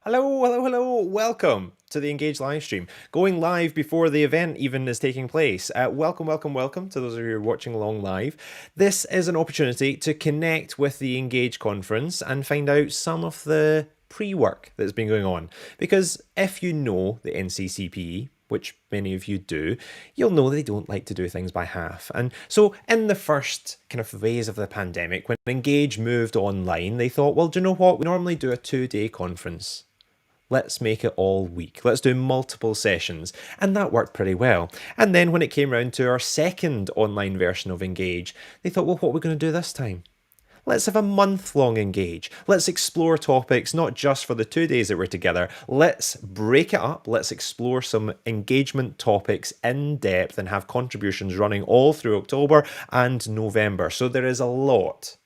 Hello, hello, hello. Welcome to the Engage live stream. Going live before the event even is taking place. Welcome, welcome, welcome to those of you who are watching along live. This is an opportunity to connect with the Engage conference and find out some of the pre-work that's been going on. Because if you know the NCCPE, which many of you do, you'll know they don't like to do things by half. And so, in the first kind of phase of the pandemic, when Engage moved online, they thought, well, do you know what? We normally do a 2-day conference. Let's make it all week. Let's do multiple sessions. And that worked pretty well. And then when it came round to our second online version of Engage, they thought, well, what are we going to do this time? Let's have a month-long Engage. Let's explore topics, not just for the 2 days that we're together. Let's break it up. Let's explore some engagement topics in depth and have contributions running all through October and November. So there is a lot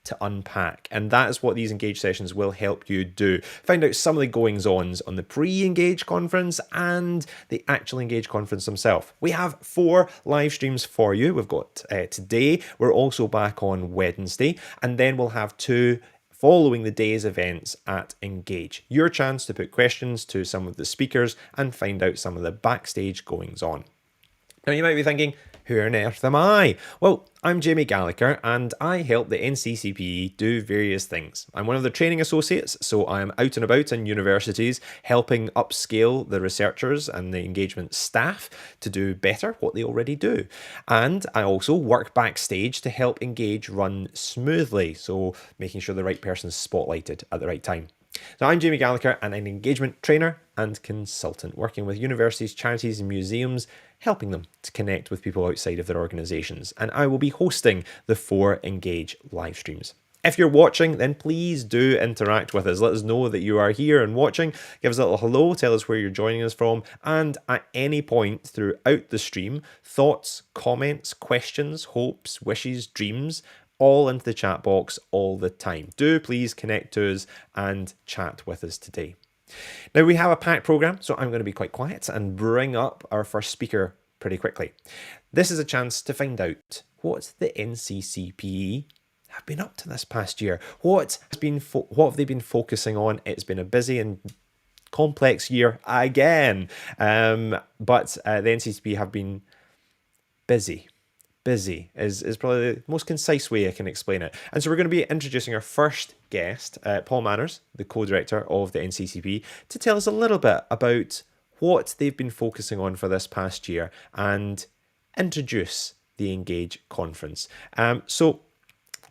to unpack, and that is what these Engage sessions will help you do. Find out some of the goings-ons on the pre-Engage conference and the actual Engage conference themselves. We have 4 live streams for you. We've got today, we're also back on Wednesday, and then we'll have 2 following the day's events at Engage. Your chance to put questions to some of the speakers and find out some of the backstage goings-on. Now you might be thinking, who on earth am I? Well, I'm Jamie Gallagher and I help the NCCPE do various things. I'm one of the training associates, so I am out and about in universities helping upscale the researchers and the engagement staff to do better what they already do. And I also work backstage to help Engage run smoothly, so making sure the right person's spotlighted at the right time. So I'm Jamie Gallagher and I'm an engagement trainer and consultant working with universities, charities and museums, helping them to connect with people outside of their organisations. And I will be hosting the 4 Engage live streams. If you're watching, then please do interact with us. Let us know that you are here and watching. Give us a little hello, tell us where you're joining us from. And at any point throughout the stream, thoughts, comments, questions, hopes, wishes, dreams, all into the chat box all the time. Do please connect to us and chat with us today. Now we have a packed programme, so I'm going to be quite quiet and bring up our first speaker pretty quickly. This is a chance to find out what the NCCPE have been up to this past year. What have they been focusing on? It's been a busy and complex year again, but the NCCPE have been busy. Busy is probably the most concise way I can explain it. And so we're going to be introducing our first guest, Paul Manners, the co-director of the NCCP, to tell us a little bit about what they've been focusing on for this past year and introduce the Engage conference. So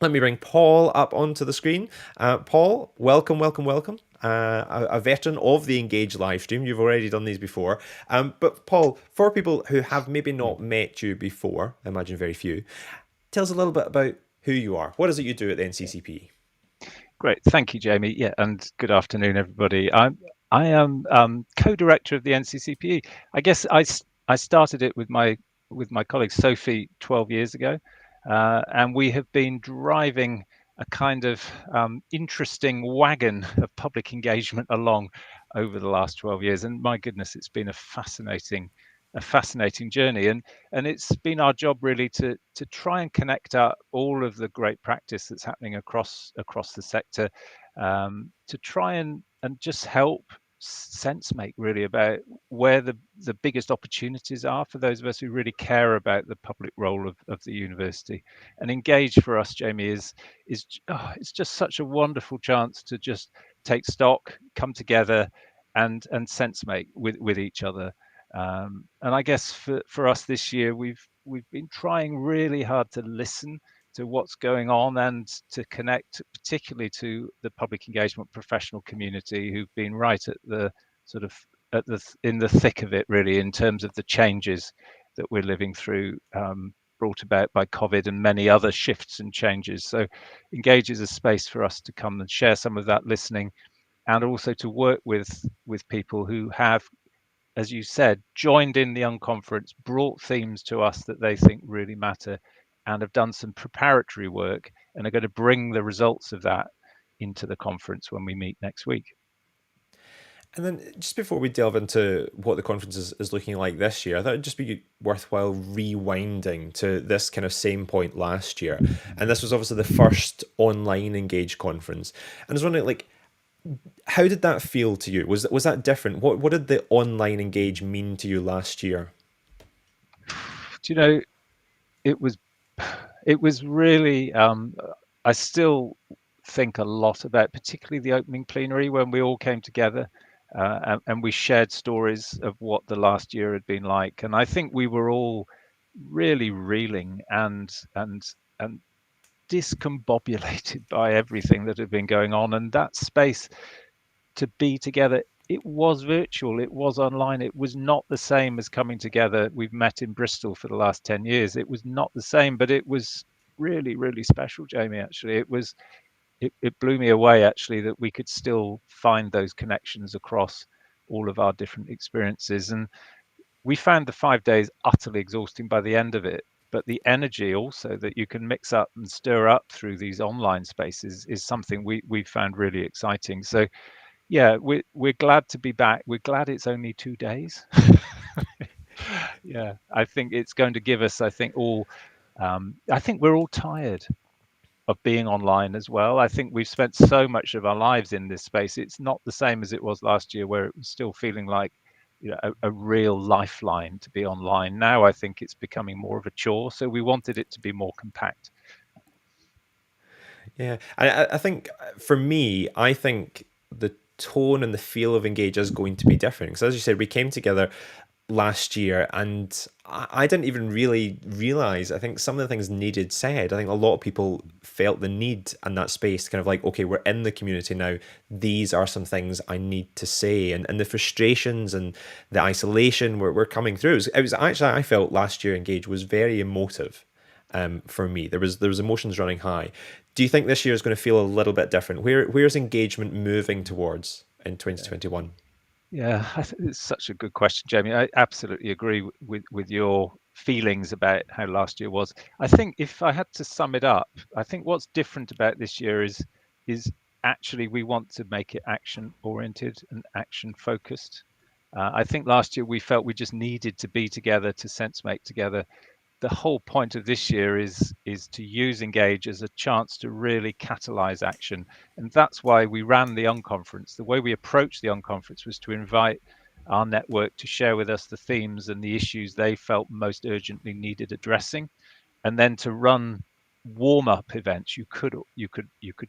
let me bring Paul up onto the screen. Paul, welcome, welcome, welcome. A veteran of the Engage live stream. You've already done these before. But Paul, for people who have maybe not met you before, I imagine very few, tell us a little bit about who you are. What is it you do at the NCCP? Great, thank you, Jamie. Yeah, and good afternoon, everybody. I am co-director of the NCCPE. I guess I started it with my colleague Sophie 12 years ago, and we have been driving a kind of interesting wagon of public engagement along over the last 12 years. And my goodness, it's been a fascinating journey, and it's been our job really to try and connect up all of the great practice that's happening across the sector, to try and just help sense make really about where the biggest opportunities are for those of us who really care about the public role of the university. And Engage for us, Jamie, is it's just such a wonderful chance to just take stock, come together, and sense make with each other. And I guess for us this year, we've been trying really hard to listen to what's going on and to connect particularly to the public engagement professional community who've been right at the sort of in the thick of it, really, in terms of the changes that we're living through, brought about by COVID and many other shifts and changes. So Engage is a space for us to come and share some of that listening, and also to work with people who have, as you said, joined in the Unconference, brought themes to us that they think really matter, and have done some preparatory work and are going to bring the results of that into the conference when we meet next week. And then just before we delve into what the conference is looking like this year, I thought it'd just be worthwhile rewinding to this kind of same point last year. And this was obviously the first online Engage conference. And I was wondering, like, How did that feel to you? Was that different? What did the online engage mean to you last year? Do you know, it was it was really I still think a lot about particularly the opening plenary when we all came together and we shared stories of what the last year had been like, and I think we were all really reeling and discombobulated by everything that had been going on, and that space to be together, it was virtual, it was online, it was not the same as coming together. We've met in Bristol for the last 10 years. It was not the same, but it was really, really special, Jamie. Actually, it blew me away actually that we could still find those connections across all of our different experiences. And we found the 5 days utterly exhausting by the end of it, but the energy also that you can mix up and stir up through these online spaces is something we found really exciting. So yeah, we're glad to be back. We're glad it's only 2 days. Yeah, I think it's going to give us, I think all, I think we're all tired of being online as well. I think we've spent so much of our lives in this space. It's not the same as it was last year, where it was still feeling like, a real lifeline to be online. Now I think it's becoming more of a chore. So we wanted it to be more compact. Yeah, I think for me, I think the tone and the feel of Engage is going to be different. Because as you said, we came together last year, and I didn't even really realize. I think some of the things needed said. I think a lot of people felt the need in that space to kind of like, okay, we're in the community now. These are some things I need to say, and the frustrations and the isolation we're coming through. It was actually, I felt last year Engage was very emotive. For me, there was emotions running high. Do you think this year is going to feel a little bit different? Where's engagement moving towards in Yeah. 2021? Yeah, it's such a good question, Jamie. I absolutely agree with your feelings about how last year was. I think if I had to sum it up, I think what's different about this year is actually we want to make it action oriented and action focused. I think last year we felt we just needed to be together to sense make together. The whole point of this year is to use Engage as a chance to really catalyze action, and that's why we ran the Unconference. The way we approached the Unconference was to invite our network to share with us the themes and the issues they felt most urgently needed addressing, and then to run warm-up events. You could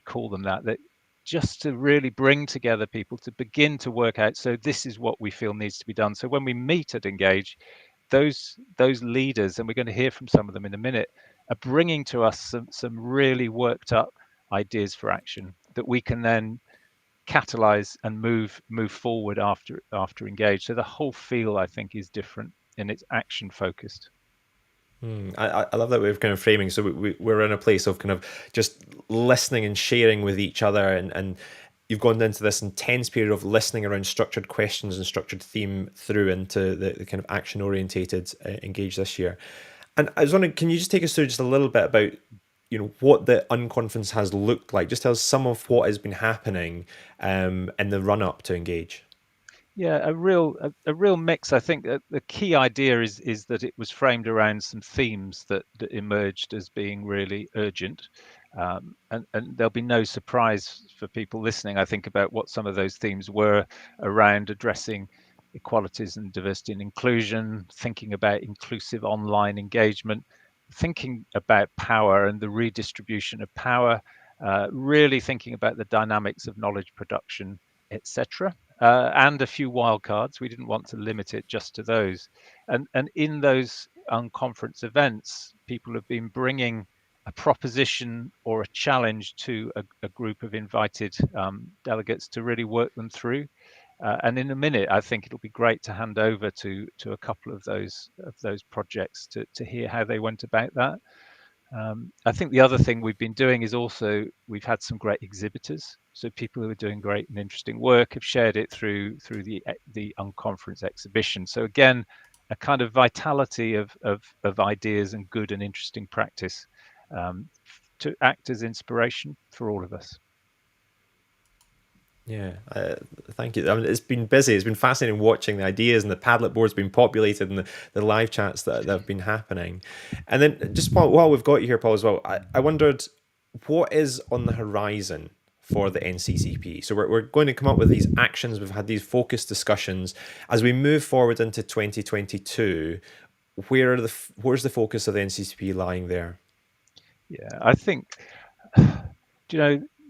call them that just to really bring together people to begin to work out, so this is what we feel needs to be done. So when we meet at Engage, those leaders, and we're going to hear from some of them in a minute, are bringing to us some really worked up ideas for action that we can then catalyze and move forward after Engage. So the whole feel, I think, is different and it's action focused. I love that way of kind of framing. So we're in a place of kind of just listening and sharing with each other, and you've gone into this intense period of listening around structured questions and structured theme through into the kind of action orientated engage this year. And I was wondering, can you just take us through just a little bit about what the unconference has looked like? Just tell us some of what has been happening in the run up to engage. Yeah, a real mix. I think that the key idea is that it was framed around some themes that emerged as being really urgent, and there'll be no surprise for people listening, I think, about what some of those themes were around addressing equalities and diversity and inclusion, thinking about inclusive online engagement, thinking about power and the redistribution of power, really thinking about the dynamics of knowledge production, etc. And a few wildcards. We didn't want to limit it just to those. And in those unconference events, people have been bringing a proposition or a challenge to a group of invited delegates to really work them through. And in a minute, I think it'll be great to hand over to a couple of those projects to hear how they went about that. I think the other thing we've been doing is also we've had some great exhibitors. So people who are doing great and interesting work have shared it through the Unconference exhibition. So again, a kind of vitality of ideas and good and interesting practice to act as inspiration for all of us. Yeah, thank you. I mean, it's been busy. It's been fascinating watching the ideas, and the Padlet board's been populated, and the live chats that have been happening. And then just while we've got you here, Paul, as well, I wondered what is on the horizon for the NCCP. So we're going to come up with these actions. We've had these focused discussions. As we move forward into 2022, where's the focus of the NCCP lying there? Yeah, I think,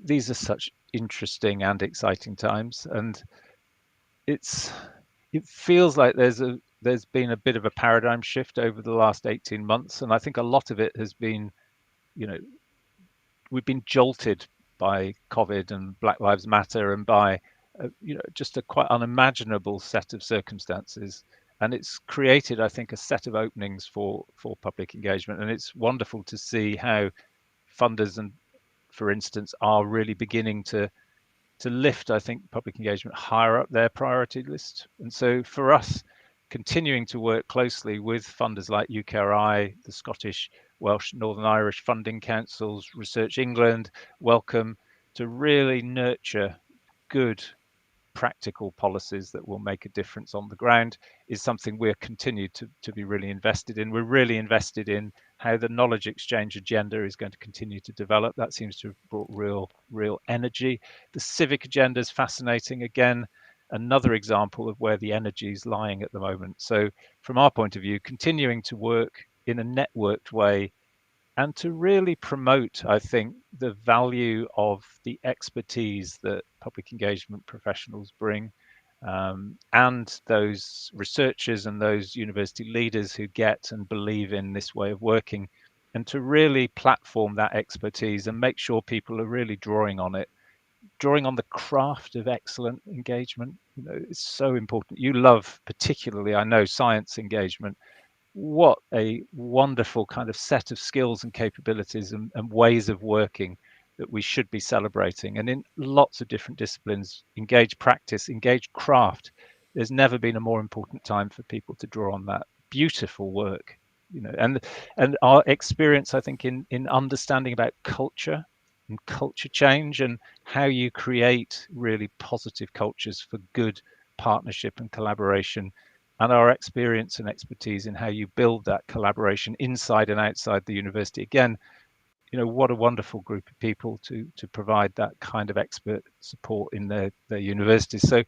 these are such interesting and exciting times, and it feels like there's been a bit of a paradigm shift over the last 18 months, and I think a lot of it has been, you know, we've been jolted by COVID and Black Lives Matter and by just a quite unimaginable set of circumstances, and it's created, I think, a set of openings for public engagement, and it's wonderful to see how funders and, for instance, are really beginning to lift, I think, public engagement higher up their priority list. And so for us, continuing to work closely with funders like UKRI, the Scottish, Welsh, Northern Irish funding councils, Research England, Wellcome, to really nurture good practical policies that will make a difference on the ground is something we're continued to be really invested in. We're really invested in how the knowledge exchange agenda is going to continue to develop. That seems to have brought real energy. The civic agenda is fascinating. Again, another example of where the energy is lying at the moment. So from our point of view, continuing to work in a networked way and to really promote, I think, the value of the expertise that public engagement professionals bring, and those researchers and those university leaders who get and believe in this way of working, and to really platform that expertise and make sure people are really drawing on it, drawing on the craft of excellent engagement. It's so important. You love, particularly, I know, science engagement. What a wonderful kind of set of skills and capabilities and ways of working that we should be celebrating. And in lots of different disciplines, engage practice, engage craft. There's never been a more important time for people to draw on that beautiful work. And our experience, I think, in understanding about culture and culture change and how you create really positive cultures for good partnership and collaboration, and our experience and expertise in how you build that collaboration inside and outside the university. Again, what a wonderful group of people to provide that kind of expert support in their universities. So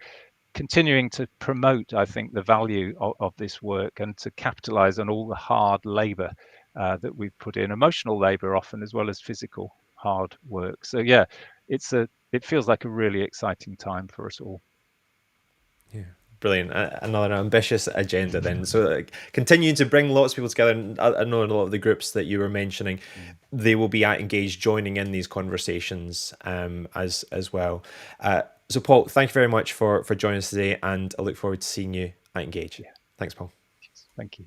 continuing to promote, I think, the value of this work and to capitalize on all the hard labor that we've put in, emotional labor often, as well as physical hard work. So yeah, it feels like a really exciting time for us all. Yeah. Brilliant. Another ambitious agenda then. So continuing to bring lots of people together. And I know a lot of the groups that you were mentioning, they will be at Engage joining in these conversations as well. So Paul, thank you very much for joining us today, and I look forward to seeing you at Engage. Yeah. Thanks, Paul. Thank you.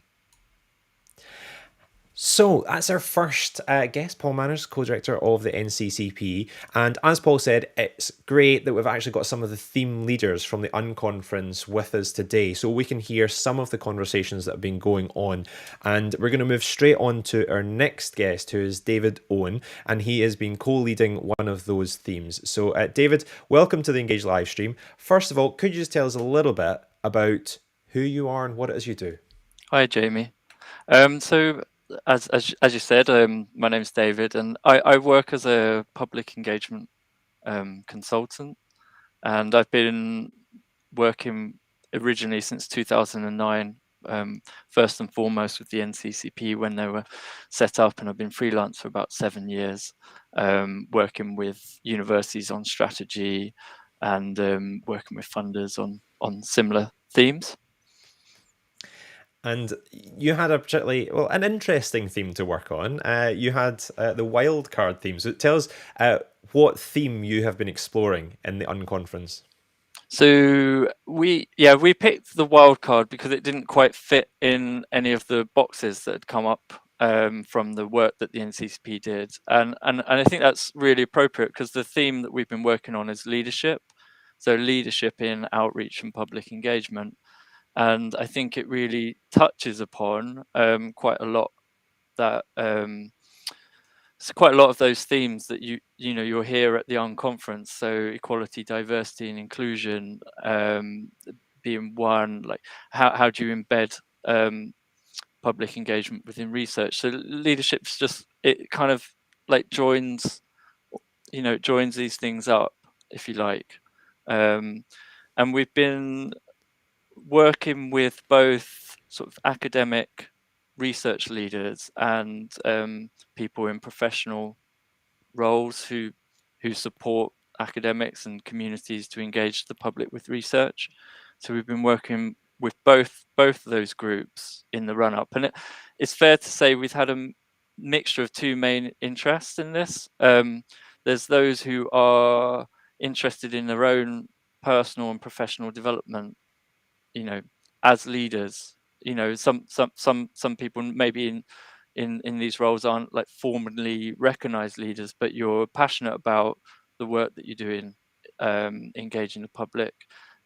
So that's our first guest, Paul Manners, co-director of the NCCP. And as Paul said, it's great that we've actually got some of the theme leaders from the Unconference with us today, so we can hear some of the conversations that have been going on. And we're going to move straight on to our next guest, who is David Owen, and he has been co-leading one of those themes. So David, welcome to the Engage live stream. First of all, could you just tell us a little bit about who you are and what it is you do? Hi, Jamie. So as you said, my name's David, and I work as a public engagement consultant, and I've been working originally since 2009, first and foremost with the NCCP when they were set up, and I've been freelance for about 7 years, working with universities on strategy and working with funders on similar themes. And you had a particularly, an interesting theme to work on. You had the wildcard theme. So tell us what theme you have been exploring in the Unconference. So we picked the wildcard because it didn't quite fit in any of the boxes that had come up from the work that the NCCP did, and I think that's really appropriate because the theme that we've been working on is leadership. So leadership in outreach and public engagement. And I think it really touches upon quite a lot that so quite a lot of those themes that you'll hear at the Unconference. So equality, diversity, and inclusion being one. Like how do you embed public engagement within research? So leadership's just, it kind of like joins these things up. if you like. And we've been working with both sort of academic research leaders and people in professional roles who support academics and communities to engage the public with research. So we've been working with both of those groups in the run up, and it's fair to say we've had a mixture of two main interests in this. There's those who are interested in their own personal and professional development, as leaders. Some people maybe in these roles aren't like formally recognized leaders, but you're passionate about the work that you're doing, engaging the public,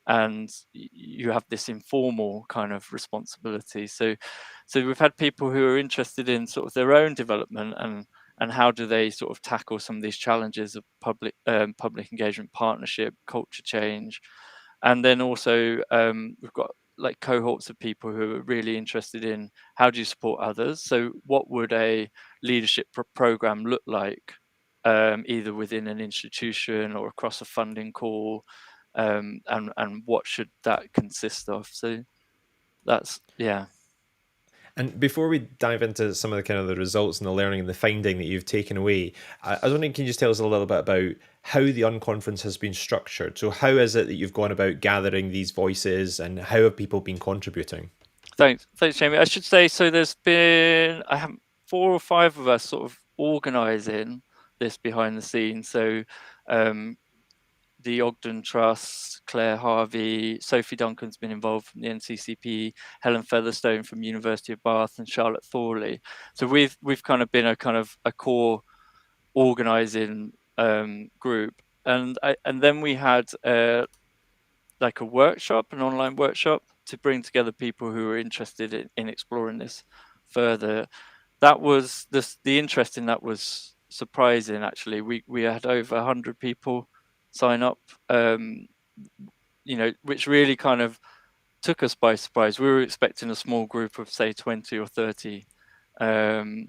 and you have this informal kind of responsibility. So we've had people who are interested in sort of their own development and how do they sort of tackle some of these challenges of public engagement, partnership, culture change. And then also we've got like cohorts of people who are really interested in how do you support others. So what would a leadership program look like, either within an institution or across a funding call, and what should that consist of? So that's, yeah. And before we dive into some of the kind of the results and the learning and the finding that you've taken away, I was wondering, can you just tell us a little bit about how the Unconference has been structured? So how is it that you've gone about gathering these voices, and how have people been contributing? Thanks, Jamie. I should say, so there's been 4 or 5 of us sort of organising this behind the scenes. So the Ogden Trust, Claire Harvey, Sophie Duncan's been involved from the NCCP, Helen Featherstone from University of Bath, and Charlotte Thorley. So we've kind of been a core organising group, and then we had like a workshop, an online workshop, to bring together people who were interested in exploring this further. That was the interest in that was surprising. Actually, we had over 100 people sign up, which really kind of took us by surprise. We were expecting a small group of say 20 or 30. And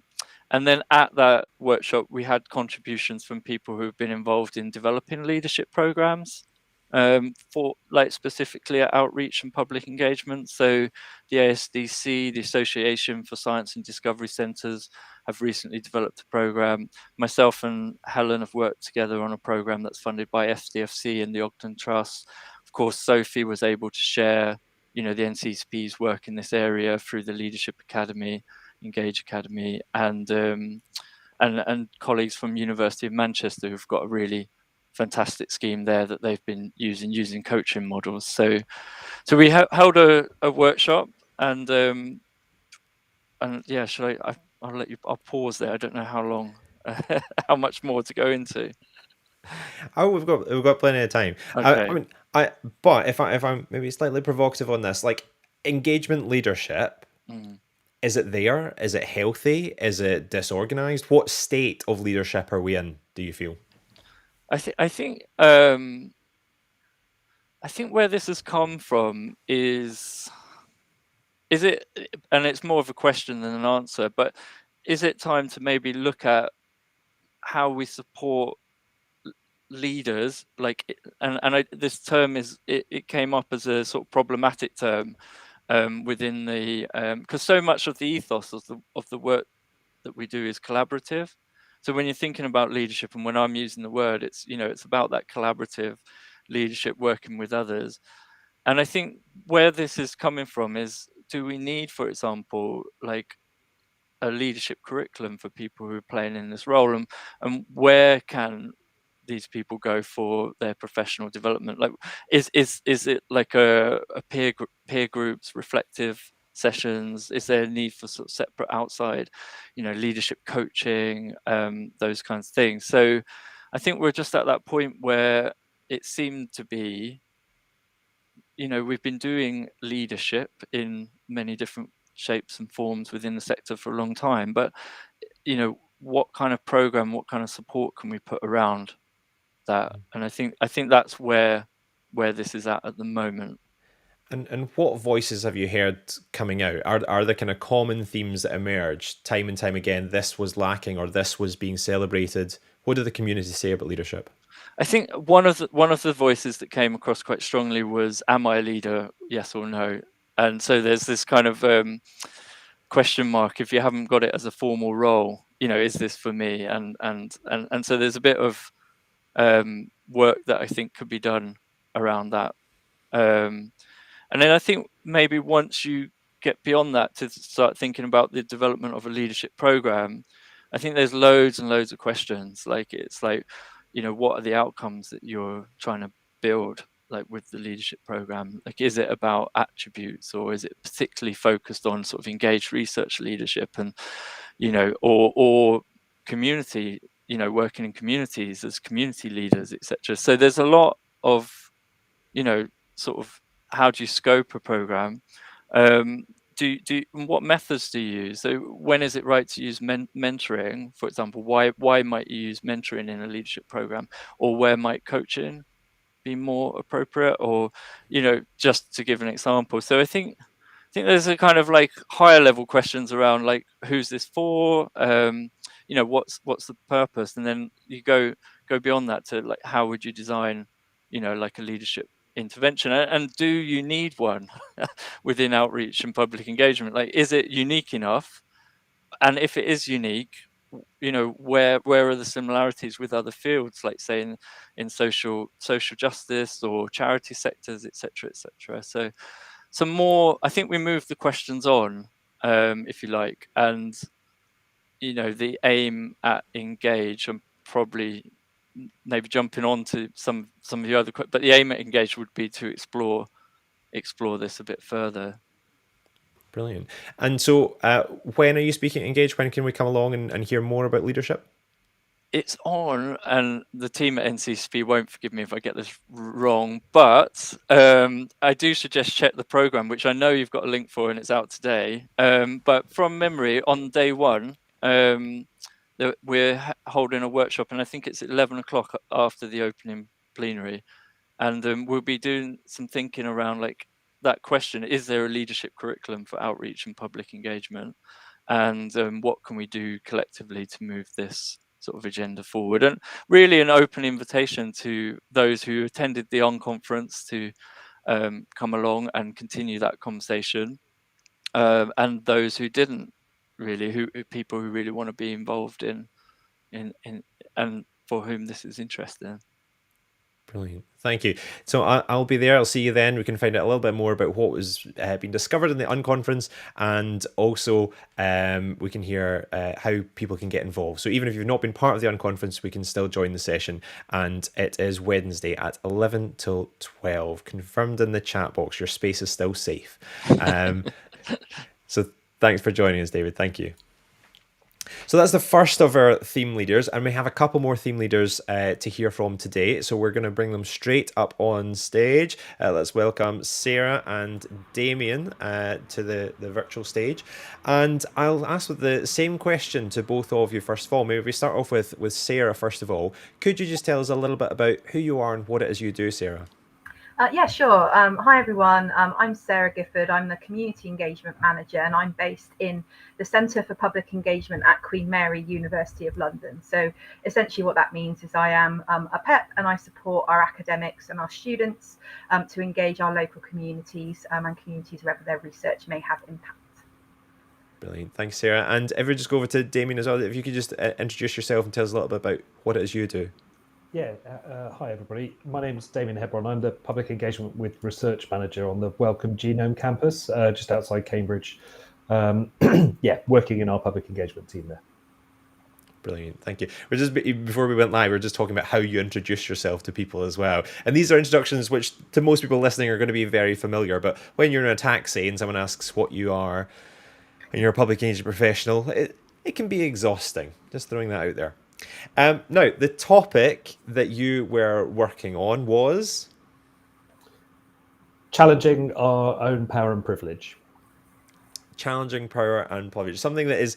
then at that workshop, we had contributions from people who've been involved in developing leadership programs, for like specifically at outreach and public engagement. So the ASDC, the Association for Science and Discovery Centres, have recently developed a program. Myself and Helen have worked together on a program that's funded by FDFC and the Ogden Trust. Of course, Sophie was able to share, the NCCP's work in this area through the Leadership Academy, Engage Academy, and colleagues from University of Manchester who've got a really fantastic scheme there that they've been using coaching models. So we held a workshop, and yeah, I'll let you. I'll pause there. I don't know how long, how much more to go into. Oh, we've got plenty of time. Okay. But if I'm maybe slightly provocative on this, like engagement leadership. Is it there? Is it healthy? Is it disorganized? What state of leadership are we in, do you feel? I think where this has come from is it, and it's more of a question than an answer, but is it time to maybe look at how we support leaders, like, this term it came up as a sort of problematic term within the because so much of the ethos of the work that we do is collaborative. So when you're thinking about leadership, and when I'm using the word, it's it's about that collaborative leadership, working with others. And I think where this is coming from is, do we need, for example, like a leadership curriculum for people who are playing in this role, and where can these people go for their professional development? Like, is it like a peer groups, reflective sessions? Is there a need for sort of separate outside, leadership coaching, those kinds of things? So I think we're just at that point where it seemed to be, we've been doing leadership in many different shapes and forms within the sector for a long time, but what kind of program, what kind of support can we put around that? And I think that's where this is at the moment. And what voices have you heard coming out? Are there kind of common themes that emerge time and time again? This was lacking, or this was being celebrated. What did the community say about leadership? I think one of the voices that came across quite strongly was, "Am I a leader? Yes or no?" And so there's this kind of question mark if you haven't got it as a formal role. Is this for me? And so there's a bit of work that I think could be done around that. And then I think maybe once you get beyond that to start thinking about the development of a leadership program, I think there's loads and loads of questions. It's like, what are the outcomes that you're trying to build, like with the leadership program? Like, is it about attributes, or is it particularly focused on sort of engaged research leadership and, or community, working in communities as community leaders, etc. So there's a lot of, sort of, how do you scope a program? What methods do you use? So when is it right to use mentoring, for example? Why might you use mentoring in a leadership program, or where might coaching be more appropriate? Or just to give an example. So I think there's a kind of like higher level questions around, like, who's this for? What's the purpose? And then you go beyond that to, like, how would you design, like a leadership intervention, and do you need one within outreach and public engagement? Like, is it unique enough? And if it is unique, where are the similarities with other fields, like say in social justice or charity sectors, etc., etc. So some more, I think we move the questions on, if you like, and the aim at Engage, I'm probably maybe jumping on to some of the other, but the aim at Engage would be to explore this a bit further. Brilliant. And so when are you speaking at Engage? When can we come along and hear more about leadership? It's on, and the team at NCCP won't forgive me if I get this wrong, but I do suggest check the program, which I know you've got a link for, and it's out today. But from memory, on day one, we're holding a workshop, and I think it's at 11 o'clock after the opening plenary, and we'll be doing some thinking around, like, that question: is there a leadership curriculum for outreach and public engagement, and what can we do collectively to move this sort of agenda forward? And really an open invitation to those who attended the Unconference to come along and continue that conversation, and those who didn't really, people who really want to be involved in and for whom this is interesting. Brilliant. Thank you. So I'll be there. I'll see you then. We can find out a little bit more about what was being discovered in the Unconference, and also we can hear how people can get involved. So even if you've not been part of the Unconference, we can still join the session. And it is Wednesday at 11 till 12. Confirmed in the chat box. Your space is still safe. So thanks for joining us, David. Thank you. So that's the first of our theme leaders, and we have a couple more theme leaders to hear from today. So we're going to bring them straight up on stage. Let's welcome Sarah and Damien to the virtual stage. And I'll ask the same question to both of you first of all. Maybe we start off with Sarah first of all. Could you just tell us a little bit about who you are and what it is you do, Sarah? Yeah, sure. Hi, everyone. I'm Sarah Gifford. I'm the Community Engagement Manager, and I'm based in the Centre for Public Engagement at Queen Mary, University of London. So essentially what that means is I am a PEP, and I support our academics and our students to engage our local communities and communities wherever their research may have impact. Brilliant. Thanks, Sarah. And if we just go over to Damien as well, if you could just introduce yourself and tell us a little bit about what it is you do. Yeah, hi everybody. My name is Damian Hebron. I'm the Public Engagement with Research Manager on the Wellcome Genome Campus, just outside Cambridge. Working in our public engagement team there. Brilliant, thank you. We're just, before we went live, we were just talking about how you introduce yourself to people as well. And these are introductions which to most people listening are going to be very familiar, but when you're in a taxi and someone asks what you are and you're a public engagement professional, it can be exhausting. Just throwing that out there. Now, the topic that you were working on was challenging our own power and privilege. Challenging power and privilege, something that is,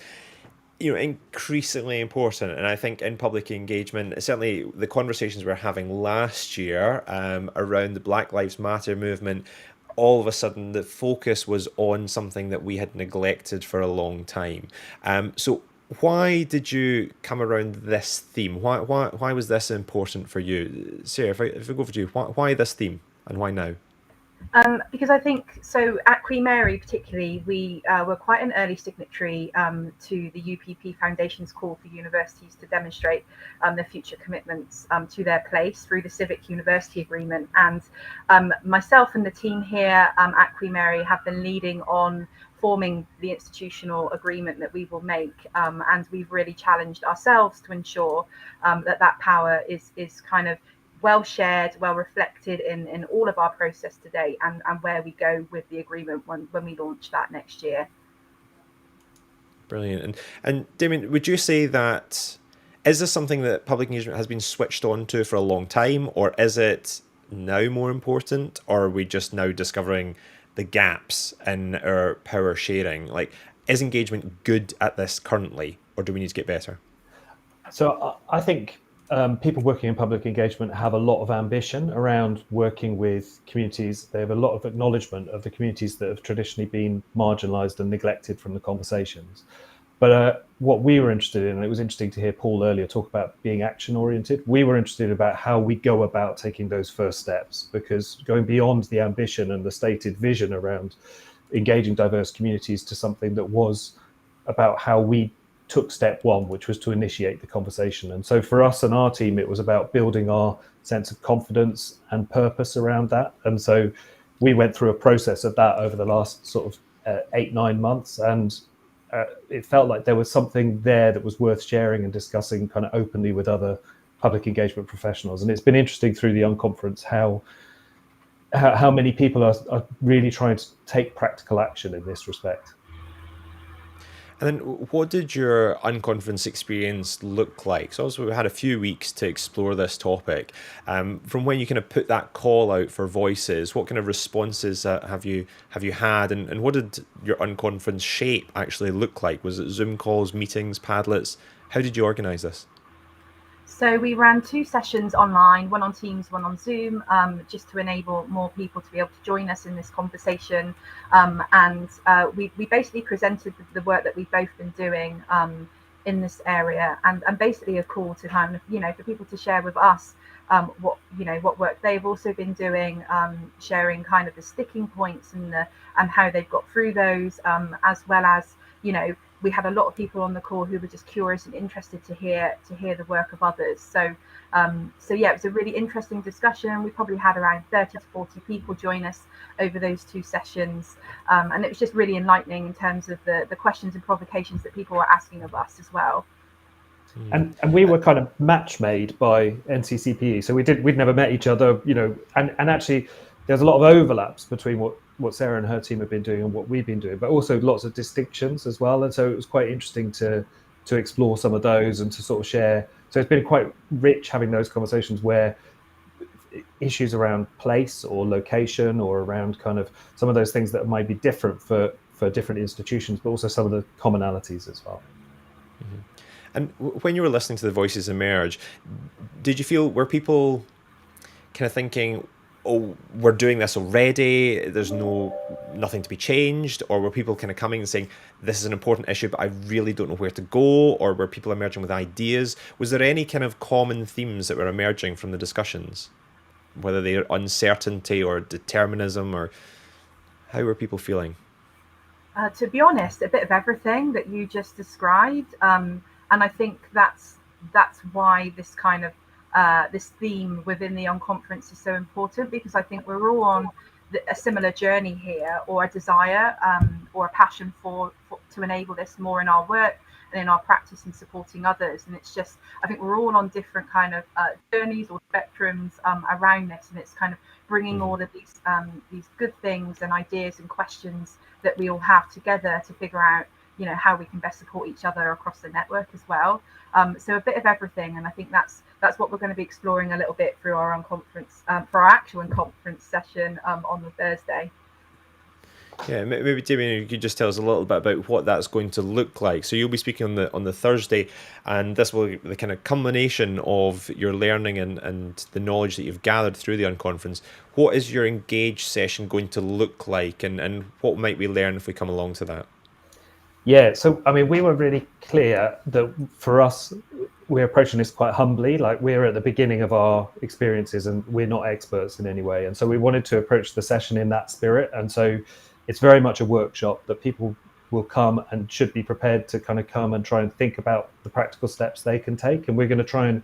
increasingly important. And I think in public engagement, certainly the conversations we were having last year around the Black Lives Matter movement all of a sudden the focus was on something that we had neglected for a long time. So why did you come around this theme? Why was this important for you? Sarah, if I go for you, why this theme and why now? Because I think, so at Queen Mary particularly, we were quite an early signatory to the UPP Foundation's call for universities to demonstrate their future commitments to their place through the Civic University Agreement. And myself and the team here at Queen Mary have been leading on forming the institutional agreement that we will make, and we've really challenged ourselves to ensure that power is kind of well shared, well reflected in all of our process today, and where we go with the agreement when we launch that next year. Brilliant. And Damien, would you say that, is this something that public engagement has been switched on to for a long time, or is it now more important, or are we just now discovering the gaps in our power sharing? Like, is engagement good at this currently, or do we need to get better? So I think people working in public engagement have a lot of ambition around working with communities. They have a lot of acknowledgement of the communities that have traditionally been marginalised and neglected from the conversations. But what we were interested in, and it was interesting to hear Paul earlier talk about being action oriented, we were interested about how we go about taking those first steps, because going beyond the ambition and the stated vision around engaging diverse communities to something that was about how we took step one, which was to initiate the conversation. And so for us and our team, it was about building our sense of confidence and purpose around that. And so we went through a process of that over the last sort of 8-9 months, and it felt like there was something there that was worth sharing and discussing kind of openly with other public engagement professionals. And it's been interesting through the Unconference how many people are really trying to take practical action in this respect. And then what did your Unconference experience look like? So also we had a few weeks to explore this topic. From when you kind of put that call out for voices, what kind of responses have you had? And what did your Unconference shape actually look like? Was it Zoom calls, meetings, Padlets? How did you organise this? So we ran 2 sessions online, one on Teams, one on Zoom, just to enable more people to be able to join us in this conversation. And we basically presented the work that we've both been doing in this area, and basically a call to kind of, for people to share with us what work they've also been doing, sharing kind of the sticking points and how they've got through those, as well as, we had a lot of people on the call who were just curious and interested to hear the work of others. So yeah, it was a really interesting discussion. We probably had around 30 to 40 people join us over those 2 sessions, and it was just really enlightening in terms of the questions and provocations that people were asking of us as well. And we were kind of match made by NCCPE, so we'd never met each other, and actually there's a lot of overlaps between what Sarah and her team have been doing and what we've been doing, but also lots of distinctions as well. And so it was quite interesting to explore some of those and to sort of share. So it's been quite rich having those conversations where issues around place or location or around kind of some of those things that might be different for different institutions, but also some of the commonalities as well. Mm-hmm. And when you were listening to the voices emerge, did you feel, were people kind of thinking, oh, we're doing this already, there's nothing to be changed? Or were people kind of coming and saying, this is an important issue, but I really don't know where to go? Or were people emerging with ideas? Was there any kind of common themes that were emerging from the discussions? Whether they're uncertainty or determinism, or how were people feeling? To be honest, a bit of everything that you just described. And I think that's why this kind of this theme within the Unconference is so important, because I think we're all on a similar journey here, or a desire or a passion for to enable this more in our work and in our practice in supporting others. And it's just, I think we're all on different kind of journeys or spectrums around this, and it's kind of bringing all of these good things and ideas and questions that we all have together to figure out how we can best support each other across the network as well. So a bit of everything, and I think that's what we're going to be exploring a little bit through our Unconference, for our actual Unconference session on the Thursday. Yeah, maybe Damien, you could just tell us a little bit about what that's going to look like. So you'll be speaking on the Thursday, and this will be the kind of culmination of your learning and the knowledge that you've gathered through the Unconference. What is your Engage session going to look like, and what might we learn if we come along to that? Yeah, so I mean, we were really clear that for us, we're approaching this quite humbly. Like, we're at the beginning of our experiences and we're not experts in any way. And so we wanted to approach the session in that spirit. And so it's very much a workshop that people will come and should be prepared to kind of come and try and think about the practical steps they can take. And we're going to try and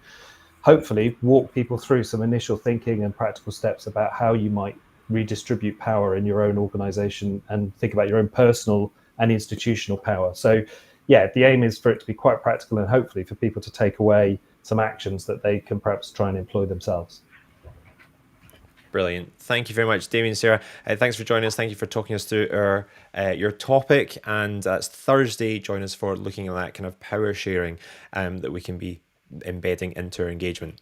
hopefully walk people through some initial thinking and practical steps about how you might redistribute power in your own organization and think about your own personal and institutional power. So yeah, the aim is for it to be quite practical and hopefully for people to take away some actions that they can perhaps try and employ themselves. Brilliant. Thank you very much, Damien, Sarah. Thanks for joining us. Thank you for talking us through your topic. And that's Thursday. Join us for looking at that kind of power sharing that we can be embedding into our engagement.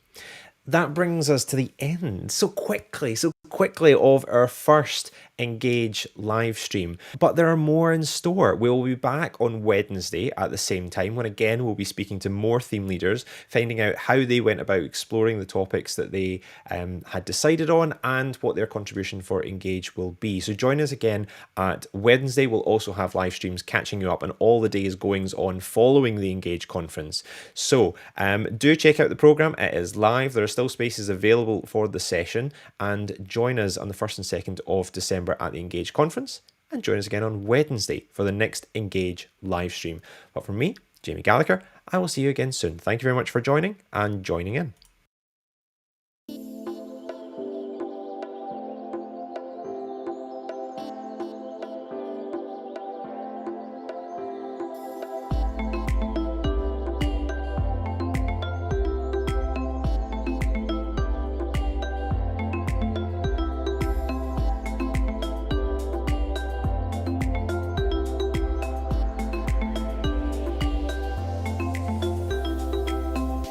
That brings us to the end so quickly of our first Engage live stream. But there are more in store. We'll be back on Wednesday at the same time, when again we'll be speaking to more theme leaders, finding out how they went about exploring the topics that they had decided on and what their contribution for Engage will be. So join us again at Wednesday. We'll also have live streams catching you up on all the days goings on following the Engage conference. So do check out the programme. It is live. There are still spaces available for the session, and join us on the 1st and 2nd of December at the Engage conference, and join us again on Wednesday for the next Engage live stream. But from me, Jamie Gallagher, I will see you again soon. Thank you very much for joining and joining in.